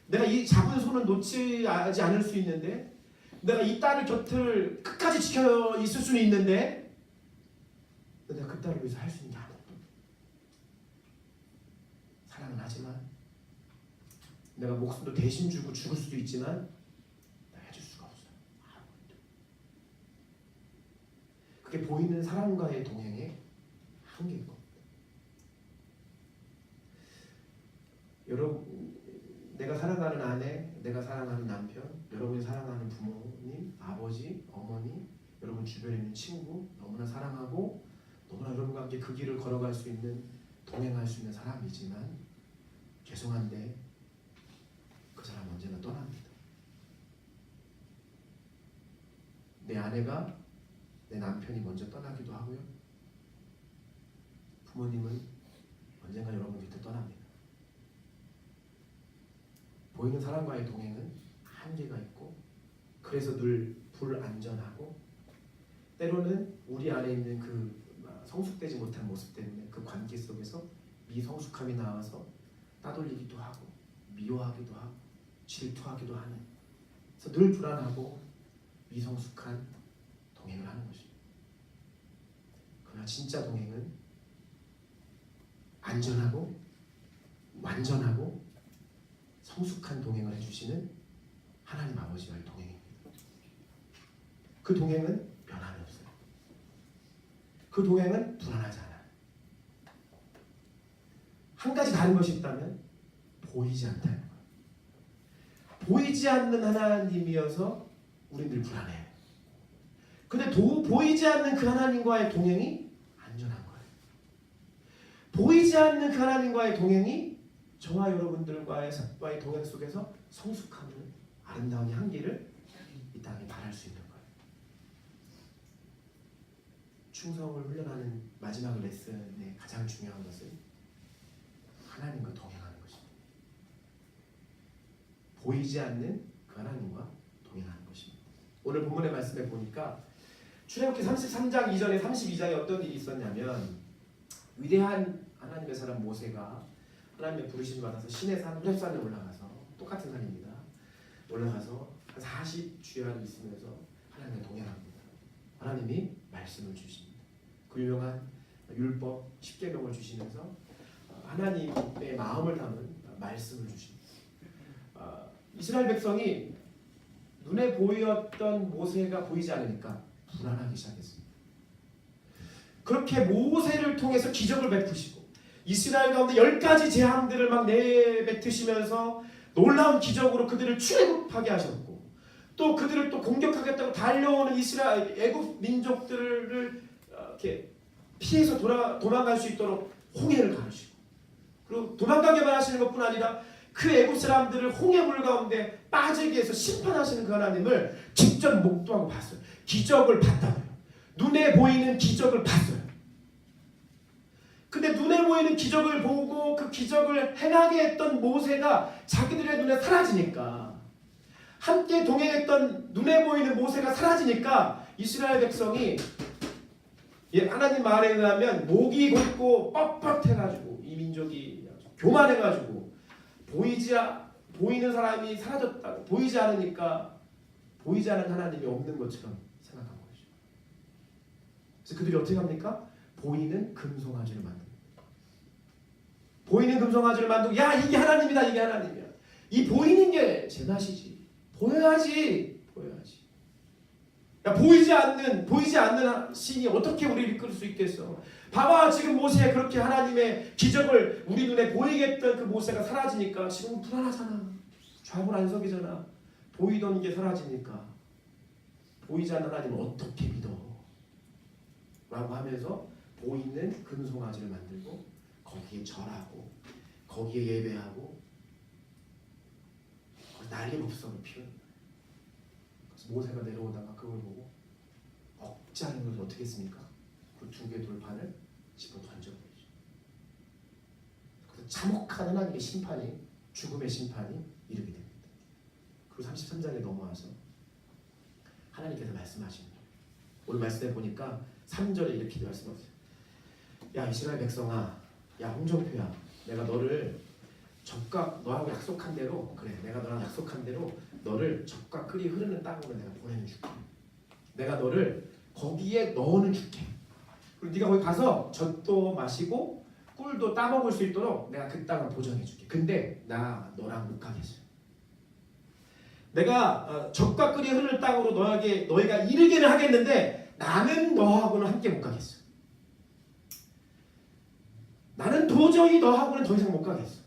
S1: 내가 이 잡은 손을 놓지 않을 수 있는데 내가 이 딸의 곁을 끝까지 지켜 있을 수는 있는데 내가 그 딸을 위해서 할 수 있는 게 아무것도 없어요. 사랑은 하지만 내가 목숨도 대신 주고 죽을 수도 있지만 내가 해줄 수가 없어요. 아무것도. 그게 보이는 사람과의 동행의 한계인 겁니다. 여러분, 내가 사랑하는 아내, 내가 사랑하는 남편, 여러분이 사랑하는 부모님, 아버지, 어머니, 여러분 주변에 있는 친구 너무나 사랑하고 너무나 여러분과 함께 그 길을 걸어갈 수 있는 동행할 수 있는 사람이지만 죄송한데 그 사람 언제나 떠납니다. 내 아내가 내 남편이 먼저 떠나기도 하고요. 부모님은 언젠가 여러분 곁에 떠납니다. 보이는 사람과의 동행은 한계가 있고 그래서 늘 불안전하고 때로는 우리 안에 있는 그 성숙되지 못한 모습 때문에 그 관계 속에서 미성숙함이 나와서 따돌리기도 하고 미워하기도 하고 질투하기도 하는 그래서 늘 불안하고 미성숙한 동행을 하는 것입니다. 그러나 진짜 동행은 안전하고 완전하고 성숙한 동행을 해주시는 하나님 아버지와의 동행입니다. 그 동행은 변함이 없어요. 그 동행은 불안하지 않아요. 한 가지 다른 것이 있다면 보이지 않다는 거예요. 보이지 않는 하나님이어서 우리는 늘 불안해요. 근데 보이지 않는 그 하나님과의 동행이 안전한 거예요. 보이지 않는 그 하나님과의 동행이 저와 여러분들과의 동행 속에서 성숙함을 아름다운 향기를 이 땅에 발할 수 있는 거예요. 충성을 훈련하는 마지막 레슨의 가장 중요한 것은 하나님과 동행하는 것입니다. 보이지 않는 그 하나님과 동행하는 것입니다. 오늘 본문의 말씀에 보니까 출애굽기 33장 이전에 32장에 어떤 일이 있었냐면 위대한 하나님의 사람 모세가 하나님의 부르심을 받아서 신의 산 호렙산에 올라가서 똑같은 산입니다. 올라가서 한 40주야를 있으면서 하나님과 동행합니다. 하나님이 말씀을 주십니다. 그 유명한 율법 10계명을 주시면서 하나님의 마음을 담은 말씀을 주십니다. 이스라엘 백성이 눈에 보였던 모세가 보이지 않으니까 불안하기 시작했습니다. 그렇게 모세를 통해서 기적을 베푸시고 이스라엘 가운데 10가지 재앙들을 막 내뱉으시면서 놀라운 기적으로 그들을 출애굽하게 하셨고 또 그들을 또 공격하겠다고 달려오는 이스라엘 애굽 민족들을 이렇게 피해서 도망갈 수 있도록 홍해를 가르시고 그리고 도망가게만 하시는 것뿐 아니라 그 애굽 사람들을 홍해물 가운데 빠지게 해서 심판하시는 그 하나님을 직접 목도하고 봤어요. 기적을 봤다고요. 눈에 보이는 기적을 봤어요. 근데 눈에 보이는 기적을 보고 그 기적을 행하게 했던 모세가 자기들의 눈에 사라지니까 함께 동행했던 눈에 보이는 모세가 사라지니까 이스라엘 백성이 하나님 말에 의하면 목이 곧고 뻣뻣해가지고 이 민족이 교만해가지고 보이는 사람이 사라졌다고 보이지 않으니까 보이지 않은 하나님이 없는 것처럼 생각한 거죠. 그래서 그들이 어떻게 합니까? 보이는 금송아지를 만듭니다. 보이는 금송아지를 만들고 야 이게 하나님이다 이게 하나님이야. 이 보이는 게 제 맛이지. 보여야지. 야 보이지 않는 신이 어떻게 우리를 이끌 수 있겠어? 봐봐 지금 모세 그렇게 하나님의 기적을 우리 눈에 보이게 했던 그 모세가 사라지니까 지금 불안하잖아. 좌불안석이잖아. 보이던 게 사라지니까 보이지 않는 하나님을 어떻게 믿어? 라고 하면서 보이는 금송아지를 만들고 거기에 절하고 거기에 예배하고 난리법석을 피우는 거예요. 그래서 모세가 내려오다가 그걸 보고 억지하는 것을 어떻게 했습니까? 그 2개 돌판을 집어 던져버리죠. 그래서 참혹한 하나님의 심판이 죽음의 심판이 이르게 됩니다. 그리고 33장에 넘어와서 하나님께서 말씀하시는 거예요. 오늘 말씀해 보니까 3절에 이렇게 말씀하세요. 야 이스라엘 백성아, 야 홍정표야, 내가 너를 너하고 약속한 대로 그래, 내가 너랑 약속한 대로 너를 젖과 꿀이 흐르는 땅으로 내가 보내줄게. 내가 너를 거기에 넣어는 줄게. 그리고 네가 거기 가서 젖도 마시고 꿀도 따먹을 수 있도록 내가 그 땅을 보정해줄게. 근데 나 너랑 못 가겠어. 내가 젖과 꿀이 흐르는 땅으로 너희가 이르기는 하겠는데 나는 너하고는 함께 못 가겠어. 나는 도저히 너하고는 더 이상 못 가겠어.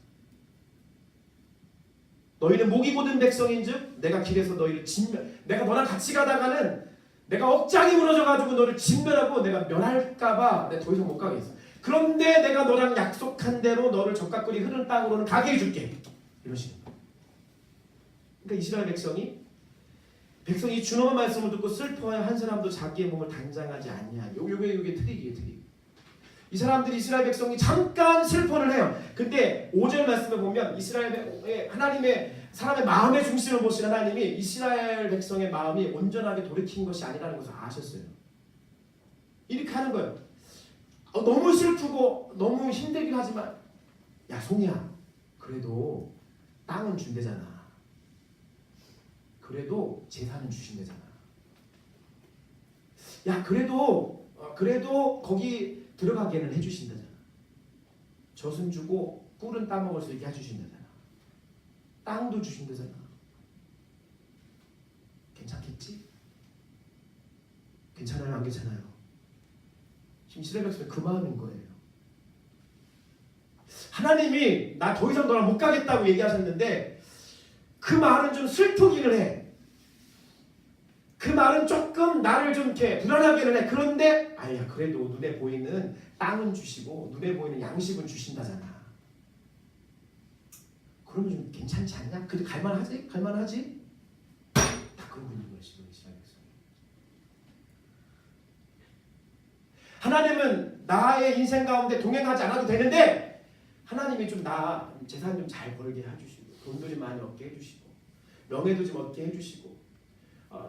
S1: 너희는 목이 곧은 백성인즉 내가 길에서 너희를 내가 너랑 같이 가다가는 내가 억장이 무너져가지고 너를 진멸하고 내가 멸할까봐 내가 더 이상 못 가겠어. 그런데 내가 너랑 약속한 대로 너를 젖과 꿀이 흐르는 땅으로는 가게 해줄게. 이러시는 거예요. 그러니까 이스라엘 백성이 준엄한 말씀을 듣고 슬퍼하여 한 사람도 자기의 몸을 단장하지 않냐. 요게 트릭이에요. 이 사람들이 이스라엘 백성이 잠깐 슬퍼를 해요. 근데 5절 말씀에 보면 이스라엘의 하나님의 사람의 마음의 중심을 보신 하나님이 이스라엘 백성의 마음이 온전하게 돌이킨 것이 아니라는 것을 아셨어요. 이렇게 하는 거예요. 너무 슬프고 너무 힘들긴 하지만 야 송이야, 그래도 땅은 준대잖아. 그래도 재산은 주신대잖아. 야 그래도 거기 들어가게는 해주신다잖아. 젖은 주고 꿀은 따먹을 수 있게 해주신다잖아. 땅도 주신다잖아. 괜찮겠지? 괜찮아요? 안 괜찮아요? 지금 이스라엘 백성은 그 마음인 거예요. 하나님이 나 더 이상 너랑 못 가겠다고 얘기하셨는데 그 말은 좀 슬프기는 해. 그 말은 조금 나를 좀 이렇게 불안하게는 해. 그런데 아야 그래도 눈에 보이는 땅은 주시고 눈에 보이는 양식은 주신다잖아. 그러면 좀 괜찮지 않냐? 근데 갈만하지? 딱 그러고 있는 거예요 지금 이스라엘 백성이. 하나님은 나의 인생 가운데 동행하지 않아도 되는데 하나님이 좀 나 재산 좀 잘 벌게 해주시고 돈도 좀 많이 얻게 해주시고 명예도 좀 얻게 해주시고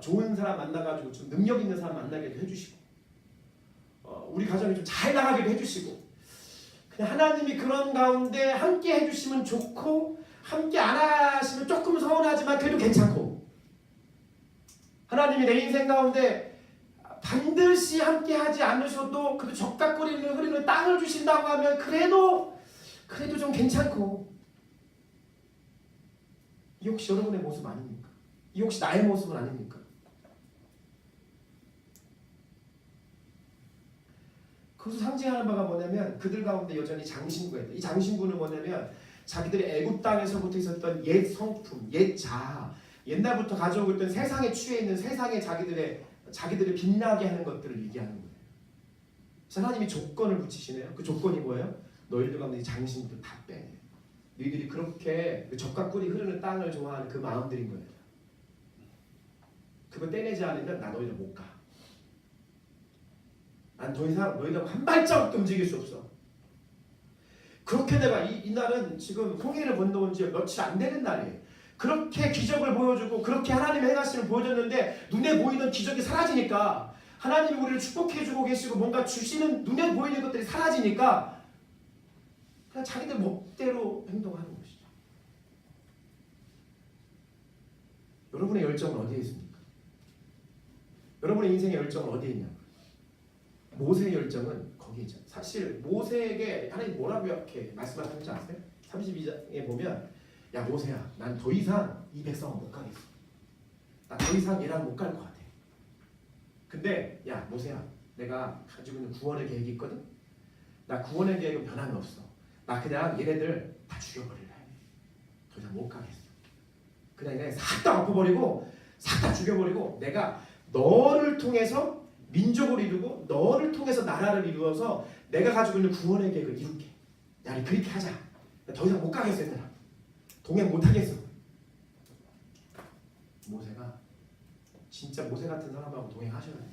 S1: 좋은 사람 만나가지고 좀 능력 있는 사람 만나게 해주시고 우리 가정이 좀 잘 나가기도 해주시고 그냥 하나님이 그런 가운데 함께 해주시면 좋고 함께 안 하시면 조금 서운하지만 그래도 괜찮고 하나님이 내 인생 가운데 반드시 함께 하지 않으셔도 그 적각거리는 흐르는 땅을 주신다고 하면 그래도 좀 괜찮고 이 혹시 여러분의 모습 아닙니까? 이 혹시 나의 모습은 아닙니까? 그것을 상징하는 바가 뭐냐면 그들 가운데 여전히 장신구가 있다. 이 장신구는 뭐냐면 자기들이 애굽 땅에서부터 있었던 옛 성품, 옛 자아, 옛날부터 가져오고 있던 세상에 취해 있는 세상에 자기들을 빛나게 하는 것들을 얘기하는 거예요. 그래서 하나님이 조건을 붙이시네요. 그 조건이 뭐예요? 너희들 가운데 장신구를 다 빼. 너희들이 그렇게 그 적각꿀이 흐르는 땅을 좋아하는 그 마음들인 거예요. 그거 떼내지 않으면 나 너희들 못 가. 난 더 이상 너희들 한 발짝도 움직일 수 없어. 그렇게 내가 이 날은 지금 홍해를 건너온 지 며칠 안 되는 날이에요. 그렇게 기적을 보여주고 그렇게 하나님의 행하심을 보여줬는데 눈에 보이는 기적이 사라지니까 하나님이 우리를 축복해주고 계시고 뭔가 주시는 눈에 보이는 것들이 사라지니까 그냥 자기들 멋대로 행동하는 것이죠. 여러분의 열정은 어디에 있습니까? 여러분의 인생의 열정은 어디에 있냐? 모세의 열정은 거기에 있죠. 사실 모세에게 하나님 뭐라고 이렇게 말씀하셨는지 아세요? 32장에 보면 야 모세야 난 더 이상 이 백성은 못 가겠어. 나 더 이상 얘랑 못 갈 것 같아. 근데 야 모세야 내가 가지고 있는 구원의 계획이 있거든. 나 구원의 계획은 변함이 없어. 나 그냥 얘네들 다 죽여버릴래. 더 이상 못 가겠어. 그냥 얘네 싹 다 엎어버리고 싹 다 죽여버리고 내가 너를 통해서 민족을 이루고 너를 통해서 나라를 이루어서 내가 가지고 있는 구원의 계획을 이룰게. 야 그렇게 하자. 더 이상 못 가겠어 얘들아. 동행 못 하겠어. 모세가 진짜 모세 같은 사람하고 동행하셔야 돼요.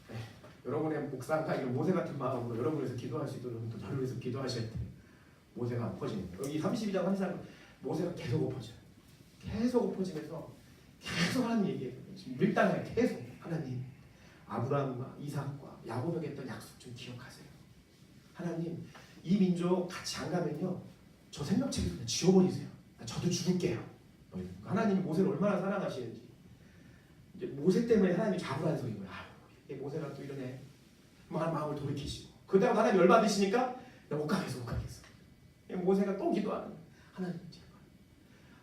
S1: 네. 여러분의 묵상과 이런 모세 같은 마음으로 여러분에서 기도할 수 있도록 또 저를 위해서 기도하실 때 모세가 엎어지는 거예요. 여기 32장 33장 모세가 계속 엎어져요. 계속 엎어지면서 계속 하나님 얘기해요. 지금 밀당해요. 계속 하나님 아브라함과 이삭과 야곱에게 했던 약속 좀 기억하세요. 하나님 이 민족 같이 안 가면요 저 생명책을 그냥 지워버리세요. 저도 죽을게요. 하나님이 모세를 얼마나 사랑하시는지 이제 모세 때문에 하나님이 잡으라는 소리인 거예요. 아유 모세가 또 이러네. 마음을 돌이키시고 그다음 하나님 열받으시니까 나 못 가겠어. 모세가 또 기도하는 거예요. 하나님 제발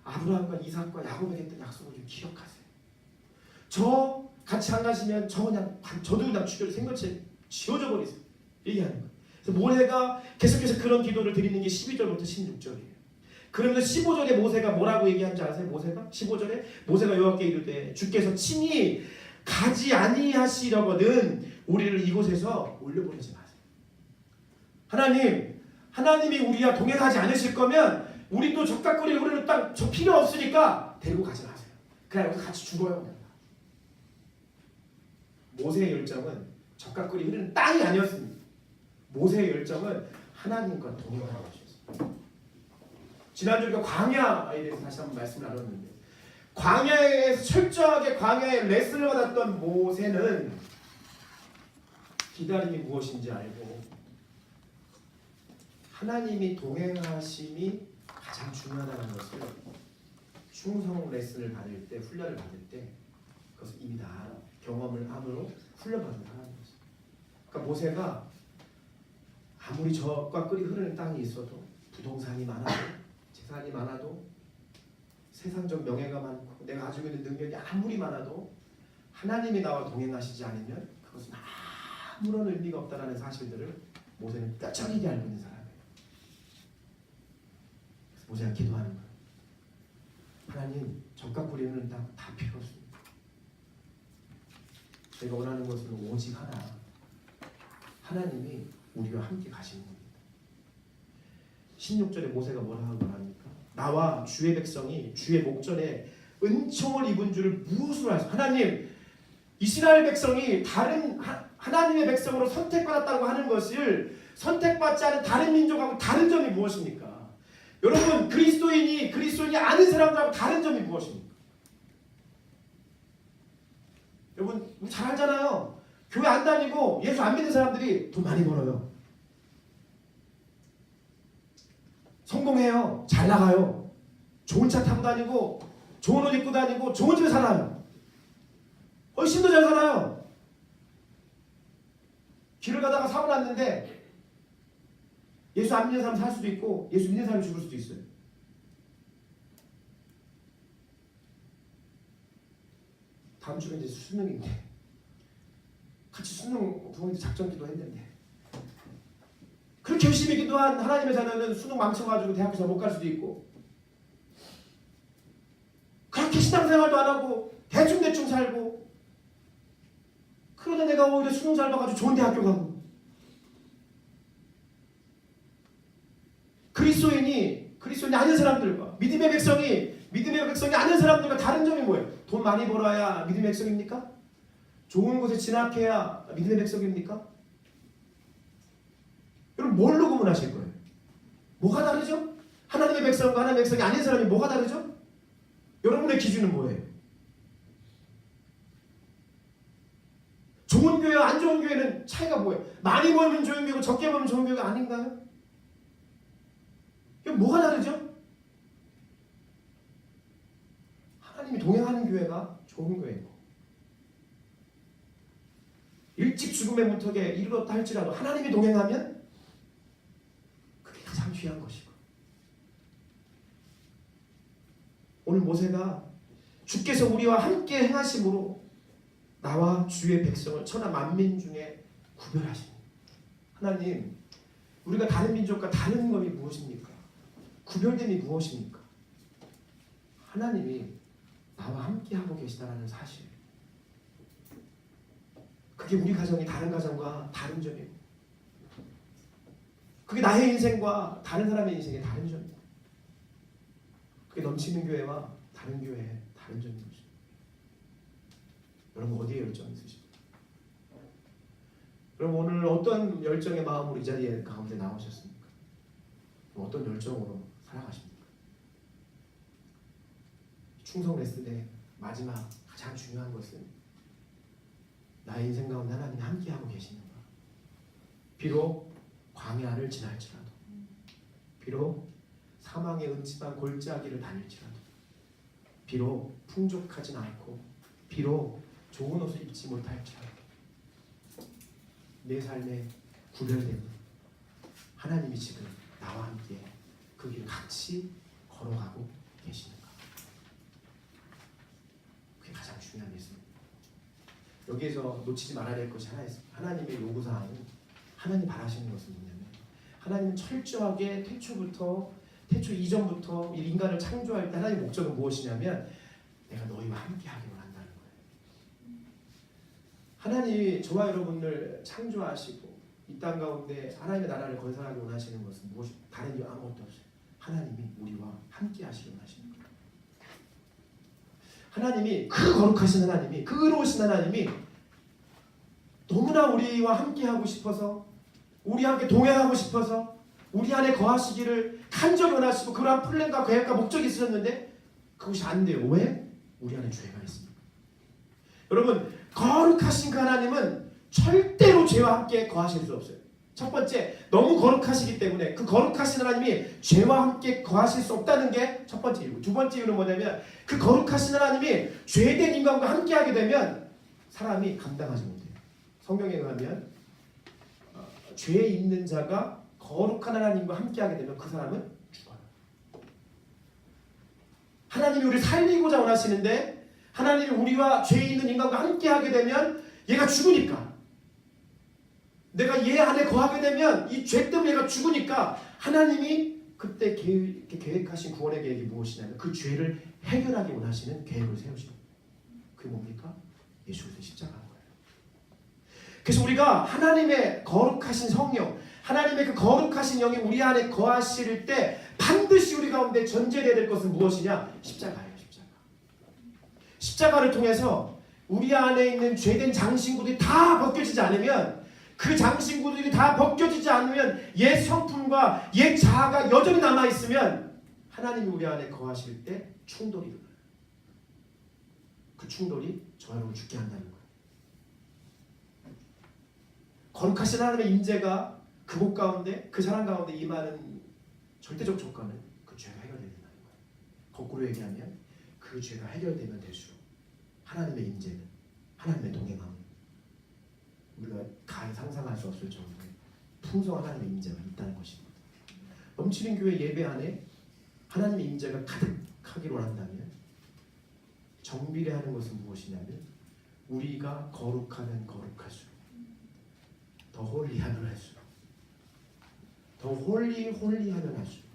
S1: 아브라함과 이삭과 야곱에게 했던 약속을 좀 기억하세요. 저 같이 안 가시면 저도 그냥 생명체 지워져 버리세요. 얘기하는 거예요. 그래서 모세가 계속해서 그런 기도를 드리는 게 12절부터 16절이에요. 그러면서 15절에 모세가 뭐라고 얘기한지 아세요? 모세가 15절에 모세가 여호와께 이르되 주께서 친히 가지 아니하시려거든 우리를 이곳에서 올려보내지 마세요. 하나님이 우리와 동행하지 않으실 거면 우리 또 적각거리 흐르는 땅 저 필요 없으니까 데리고 가지 마세요. 그냥 여기서 같이 죽어요. 모세의 열정은 적각거리 흐르는 땅이 아니었습니다. 모세의 열정은 하나님과 동행하는 것이었습니다. 지난주에 광야에 대해서 다시 한번 말씀을 나눴는데 광야에서 철저하게 광야의 레슨을 받았던 모세는 기다림이 무엇인지 알고 하나님이 동행하심이 가장 중요하다는 것을 충성 레슨을 받을 때 훈련을 받을 때 그것을 이미 다 경험을 함으로 훈련받은 사람인 거죠. 그러니까 모세가 아무리 적과 꿀이 흐르는 땅이 있어도 부동산이 많아도 재산이 많아도 세상적 명예가 많고 내가 가지고 있는 능력이 아무리 많아도 하나님이 나와 동행하시지 않으면 그것은 아무런 의미가 없다는 사실들을 모세는 뼈저리게 알고 있는 사람이에요. 그래서 모세가 기도하는 거예요. 하나님 적과 꿀이 흐르는 땅 다 필요 없습니다. 제가 원하는 것은 오직 하나 하나님이 우리와 함께 가시는 겁니다. 16절에 모세가 뭐라고 말합니까? 나와 주의 백성이 주의 목전에 은총을 입은 줄을 무엇으로 알수? 하나님 이스라엘 백성이 다른 하나님의 백성으로 선택받았다고 하는 것을 선택받지 않은 다른 민족하고 다른 점이 무엇입니까? 여러분, 그리스도인이 아닌 사람들하고 다른 점이 무엇입니까? 여러분, 우리 잘 알잖아요. 교회 안 다니고 예수 안 믿는 사람들이 돈 많이 벌어요. 성공해요. 잘 나가요. 좋은 차 타고 다니고 좋은 옷 입고 다니고 좋은 집에 살아요. 훨씬 더 잘 살아요. 길을 가다가 사고 났는데 예수 안 믿는 사람 살 수도 있고 예수 믿는 사람이 죽을 수도 있어요. 다음 주에 이제 수능인데 같이 수능 부모님들 작전 기도했는데 그렇게 열심히 기도한 하나님의 자녀는 수능 망쳐가지고 대학교 잘 못 갈 수도 있고 그렇게 신앙생활도 안 하고 대충대충 살고 그러다 내가 오히려 수능 잘 봐가지고 좋은 대학교 가고 그리스도인이 아닌 사람들과 믿음의 백성이 아닌 사람들과 다른 점이 뭐예요? 돈 많이 벌어야 믿음의 백성입니까? 좋은 곳에 진학해야 믿음의 백성입니까? 여러분 뭘로 구분하실 거예요? 뭐가 다르죠? 하나님의 백성과 하나님의 백성이 아닌 사람이 뭐가 다르죠? 여러분의 기준은 뭐예요? 좋은 교회와 안 좋은 교회는 차이가 뭐예요? 많이 벌면 좋은 교회고 적게 벌면 좋은 교회가 아닌가요? 이게 뭐가 다르죠? 하나님이 동행하는 교회가 좋은 교회고 일찍 죽음의 문턱에 이르렀다 할지라도 하나님이 동행하면 그게 가장 귀한 것이고 오늘 모세가 주께서 우리와 함께 행하심으로 나와 주의 백성을 천하 만민 중에 구별하시니 하나님 우리가 다른 민족과 다른 것이 무엇입니까? 구별됨이 무엇입니까? 하나님이 나와 함께하고 계시다는 사실 그게 우리 가정이 다른 가정과 다른 점이고 그게 나의 인생과 다른 사람의 인생의 다른 점이고 그게 넘치는 교회와 다른 교회의 다른 점인 것입니다. 여러분 어디에 열정이 있으십니까? 여러분 오늘 어떤 열정의 마음으로 이 자리에 가운데 나오셨습니까? 어떤 열정으로 살아가십니까? 충성 레슨의 마지막 가장 중요한 것은 나의 인생 가운데 하나님이 함께하고 계시는가. 비록 광야를 지날지라도 비록 사망의 은침한 골짜기를 다닐지라도 비록 풍족하진 않고 비록 좋은 옷을 입지 못할지라도 내 삶에 구별되는 하나님이 지금 나와 함께 그 길 같이 걸어가고 계시는가. 그게 가장 중요한 일입니다. 여기에서 놓치지 말아야 될 것이 하나 있습니다. 하나님의 요구사항은 하나님 바라시는 것은 뭐냐면 하나님은 철저하게 태초 이전부터 이 인간을 창조할 때 하나님의 목적은 무엇이냐면 내가 너희와 함께하기를 원한다는 거예요. 하나님이 저와 여러분을 창조하시고 이 땅 가운데 하나님의 나라를 건설하기 원하시는 것은 무엇이 다른 이유 아무것도 없어요. 하나님이 우리와 함께하시기 원하시는 거예요. 하나님이 그 거룩하신 하나님이 그 의로우신 하나님이 너무나 우리와 함께하고 싶어서 우리 함께 동행하고 싶어서 우리 안에 거하시기를 간절히 원하시고 그러한 플랜과 계획과 목적이 있으셨는데 그것이 안 돼요. 왜? 우리 안에 죄가 있습니다. 여러분 거룩하신 그 하나님은 절대로 죄와 함께 거하실 수 없어요. 첫 번째 너무 거룩하시기 때문에 그 거룩하신 하나님이 죄와 함께 거하실 수 없다는 게 첫 번째 이유고 두 번째 이유는 뭐냐면 그 거룩하신 하나님이 죄된 인간과 함께하게 되면 사람이 감당하지 못해요. 성경에 의하면 죄에 있는 자가 거룩한 하나님과 함께하게 되면 그 사람은 죽어요. 하나님이 우리를 살리고자 원하시는데 하나님이 우리와 죄 있는 인간과 함께하게 되면 얘가 죽으니까 내가 얘 안에 거하게 되면 이 죄 때문에 얘가 죽으니까 하나님이 그때 계획하신 구원의 계획이 무엇이냐면 그 죄를 해결하기 원하시는 계획을 세우시는 거예요. 그게 뭡니까? 예수 그리스도의 십자가인 거예요. 그래서 우리가 하나님의 거룩하신 성령 하나님의 그 거룩하신 영이 우리 안에 거하실 때 반드시 우리 가운데 전제되어야 될 것은 무엇이냐? 십자가예요. 십자가를 통해서 우리 안에 있는 죄된 장신구들이 다 벗겨지지 않으면, 그 장신구들이 다 벗겨지지 않으면, 옛 성품과 옛 자아가 여전히 남아있으면 하나님이 우리 안에 거하실 때 충돌이 일어나요. 그 충돌이 저 여러분 죽게 한다는 거예요. 거룩하신 하나님의 임재가 그곳 가운데, 그 사람 가운데 임하는 절대적 조건은 그 죄가 해결되는 거예요. 거꾸로 얘기하면 그 죄가 해결되면 될수록 하나님의 임재는, 하나님의 동행함은 우리가 간 상상할 수 없을 정도의 풍성한 하나님의 임재가 있다는 것입니다. 넘치는 교회 예배 안에 하나님의 임재가 가득하기로 한다면 정비례하는 것은 무엇이냐면, 우리가 거룩하면 거룩할수록, 더 홀리하면 할수록, 더 홀리하면 할수록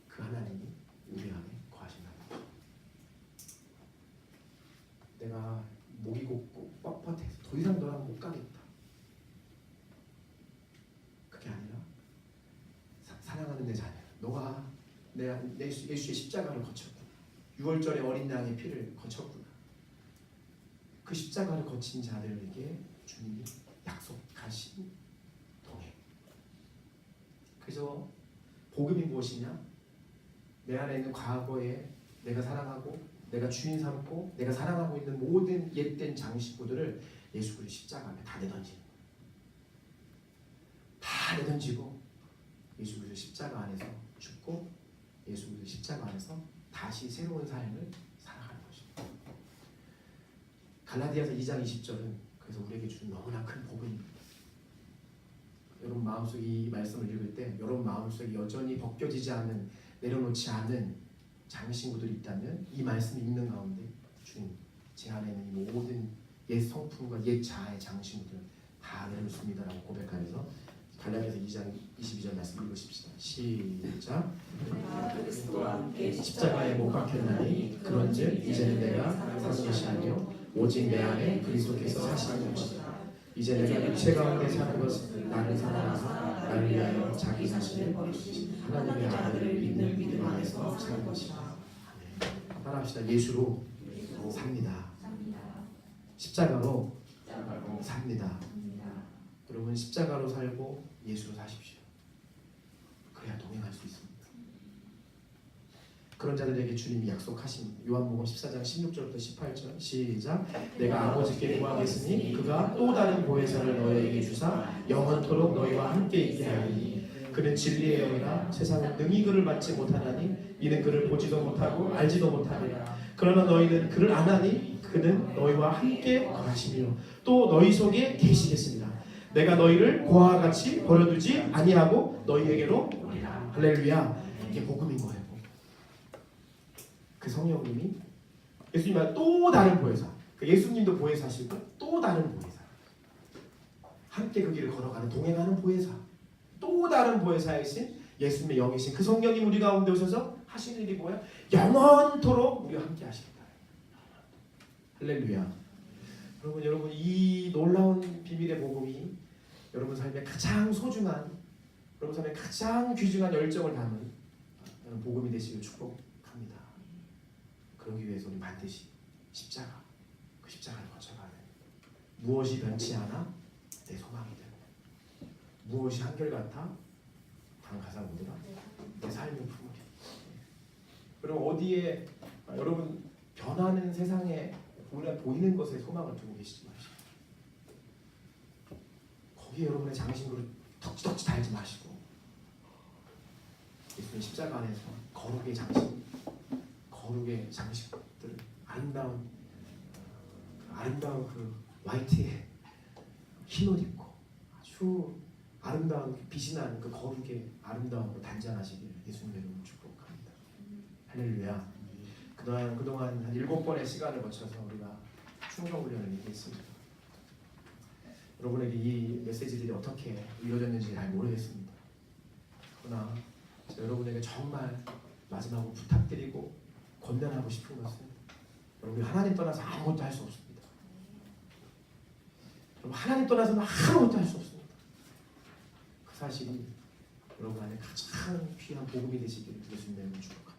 S1: 그 하나님이 우리 안에 거하신다는 거죠. 내가 목이 곧고 뻣뻣해서 더 이상 너랑 못 가겠다, 그게 아니라 사랑하는 내 자녀, 너가 내 예수의 십자가를 거쳤구나, 6월절에 어린 양의 피를 거쳤구나, 그 십자가를 거친 자들에게 주님이 약속하신 동행. 그래서 복음이 무엇이냐? 내 안에 있는 과거에 내가 사랑하고 내가 주인 삼고 내가 사랑하고 있는 모든 옛된 장식구들을 예수 그리스도 십자가 앞에 다 내던지는 거예요. 다 내던지고 예수 그리스도 십자가 안에서 죽고 예수 그리스도 십자가 안에서 다시 새로운 삶을 살아가는 것입니다. 갈라디아서 2장 20절은 그래서 우리에게 주는 너무나 큰 복음입니다. 여러분 마음속에 이 말씀을 읽을 때 여러분 마음속에 여전히 벗겨지지 않은, 내려놓지 않은 장신구들이 있다면 이 말씀 읽는 가운데 주님, 제 안에 있는 모든 옛 성품과 옛 자아의 장신구들 다 내려놓습니다라고 고백하면서 갈라디아서 2장 22절 말씀 읽으십시다. 시작.
S2: 그리스도와 함께
S1: 십자가에 못 박혔나니 그런즉 이제는 내가 사는 것이 아니요 오직 내 안에 그리스도께서 사시는 것이다. 이제 내가 육체 가운데 사는 것은 나를 사랑하사 나를 위하여 자기 자신을 버리신 하나님의 아들을 믿는 믿음 안에서 사는 것이다. 따라합시다. 예수로 삽니다. 십자가로 삽니다. 여러분 십자가로 살고 예수로 사십시오. 그래야 동행할 수 있습니다. 그런 자들에게 주님이 약속하십니다. 요한복음 14장 16절부터 18절 시작. 내가 아버지께 구하겠으니 그가 또 다른 보혜사를 너희에게 주사 영원토록 너희와 함께 있게 하리니 그는 진리의 영이라 세상은 능히 그를 받지 못하나니 이는 그를 보지도 못하고 알지도 못하리라. 그러나 너희는 그를 아나니 그는 너희와 함께 거하시며 또 너희 속에 계시겠습니다. 내가 너희를 고아와 같이 버려두지 아니하고 너희에게로 오리라. 할렐루야. 이게 복음인 거예요. 그 성령님이 예수님과 또 다른 보혜사, 그 예수님도 보혜사시고 또 다른 보혜사, 함께 그 길을 걸어가는 동행하는 보혜사, 또 다른 보혜사이신 예수님의 영이신 그 성령님 우리 가운데 오셔서 하시는 일이 뭐야? 영원토록 우리와 함께 하시겠다. 할렐루야. 여러분 이 놀라운 비밀의 복음이 여러분 삶에 가장 소중한, 여러분 삶에 가장 귀중한 열정을 담은 복음이 되시길 축복합니다. 그러기 위해서 우리 반드시 십자가, 그 십자가를 거쳐가는, 무엇이 변치 않아 내 소망이 되고 무엇이 한결같아 단 가사보다 내 삶의 품으리. 여러분 어디에 여러분 변하는 세상에 보이는 것에 소망을 두고 계시지 마시고 거기에 여러분의 장신구를 덕지덕지 달지 마시고 예수님 십자가 안에서 거룩의 장신, 거룩의 장식들을 아름다운 그 화이트에 흰 옷 입고 아주 아름다운 빛이 나는 그 거룩의 아름다움으로 단장하시기를 예수님의 이름으로 축복합니다. 할렐루야. 그동안 한 7번의 시간을 거쳐서 우리가 충성훈련을 얘기했습니다. 여러분에게 이 메시지들이 어떻게 이루어졌는지 잘 모르겠습니다. 그러나 여러분에게 정말 마지막으로 부탁드리고 권면하고 싶은 것은 여러분이 하나님 떠나서 아무것도 할 수 없습니다. 여러분 하나님 떠나서는 아무것도 할 수 없습니다. 그 사실이 여러분 안에 가장 귀한 복음이 되시기를 예수님의 이름으로 축복합니다.